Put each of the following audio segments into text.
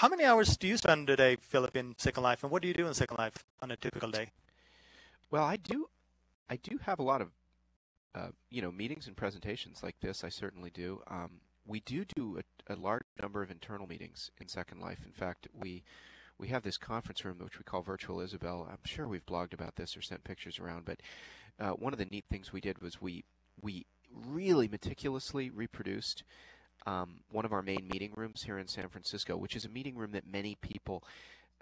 how many hours do you spend a day, Philip, in Second Life, and what do you do in Second Life on a typical day? Well, I do have a lot of meetings and presentations like this. I certainly do. We do a large number of internal meetings in Second Life. In fact, we have this conference room which we call Virtual Isabel. I'm sure we've blogged about this or sent pictures around, but one of the neat things we did was we really meticulously reproduced one of our main meeting rooms here in San Francisco, which is a meeting room that many people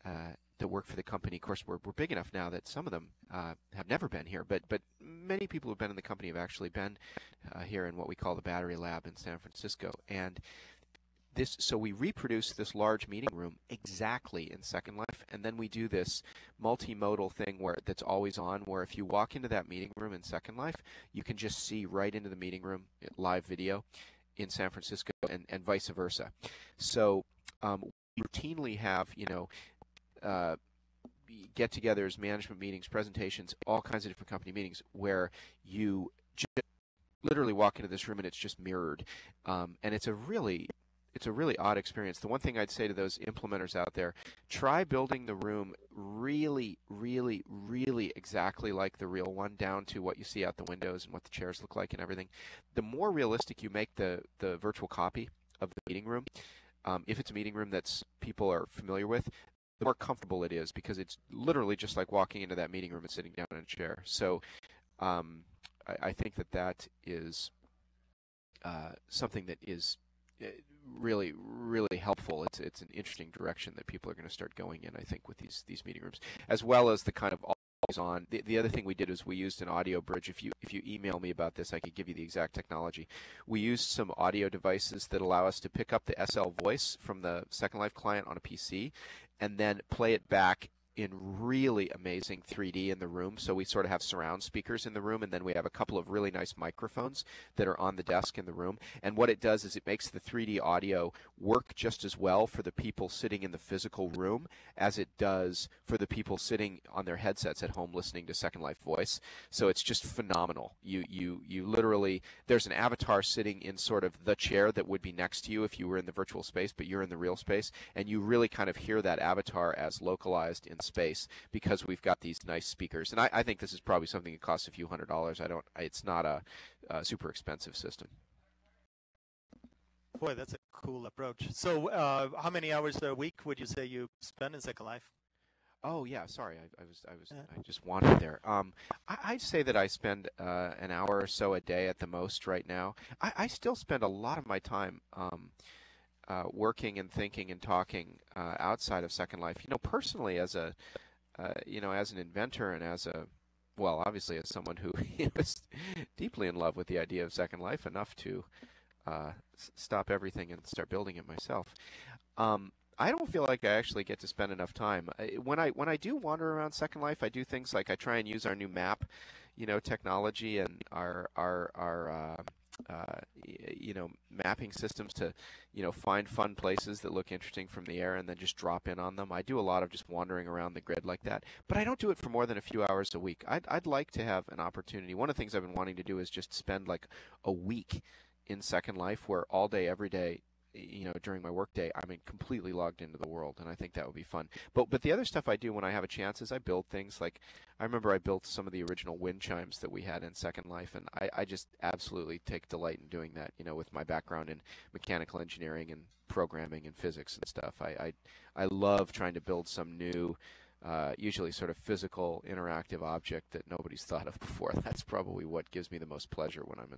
that work for the company, of course, we're big enough now that some of them have never been here, but many people who've been in the company have actually been here in what we call the Battery Lab in San Francisco. And so we reproduce this large meeting room exactly in Second Life, and then we do this multi-modal thing that's always on, where if you walk into that meeting room in Second Life, you can just see right into the meeting room, live video in San Francisco, and vice versa. So we routinely have, get-togethers, management meetings, presentations, all kinds of different company meetings where you just literally walk into this room and it's just mirrored, and it's a really odd experience. The one thing I'd say to those implementers out there, try building the room really, really, really exactly like the real one, down to what you see out the windows and what the chairs look like and everything. The more realistic you make the virtual copy of the meeting room, if it's a meeting room that's people are familiar with, the more comfortable it is, because it's literally just like walking into that meeting room and sitting down in a chair. So I think that is something that is really, really helpful. It's an interesting direction that people are going to start going in, I think, with these meeting rooms, as well as the kind of always on. The other thing we did is we used an audio bridge. If you email me about this, I could give you the exact technology. We used some audio devices that allow us to pick up the SL voice from the Second Life client on a PC and then play it back in really amazing 3D in the room. So we sort of have surround speakers in the room, and then we have a couple of really nice microphones that are on the desk in the room. And what it does is it makes the 3D audio work just as well for the people sitting in the physical room as it does for the people sitting on their headsets at home listening to Second Life Voice. So it's just phenomenal. You literally, there's an avatar sitting in sort of the chair that would be next to you if you were in the virtual space, but you're in the real space, and you really kind of hear that avatar as localized in space because we've got these nice speakers. And I think this is probably something that costs a few $100s. It's not a super expensive system. Boy, that's a cool approach. So how many hours a week would you say you spend in Second Life? Oh yeah, sorry, I just wandered there. I'd say that I spend an hour or so a day at the most right now. I still spend a lot of my time working and thinking and talking outside of Second Life. Personally, as a as an inventor and obviously as someone who is deeply in love with the idea of Second Life enough to stop everything and start building it myself. I don't feel like I actually get to spend enough time. When I do wander around Second Life, I do things like I try and use our new map, technology and our mapping systems to, find fun places that look interesting from the air and then just drop in on them. I do a lot of just wandering around the grid like that, but I don't do it for more than a few hours a week. I'd like to have an opportunity. One of the things I've been wanting to do is just spend like a week in Second Life where all day, every day, during my workday, I'm completely logged into the world, and I think that would be fun. But the other stuff I do when I have a chance is I build things. Like, I remember I built some of the original wind chimes that we had in Second Life, and I just absolutely take delight in doing that, with my background in mechanical engineering and programming and physics and stuff. I love trying to build some new, usually sort of physical, interactive object that nobody's thought of before. That's probably what gives me the most pleasure when I'm in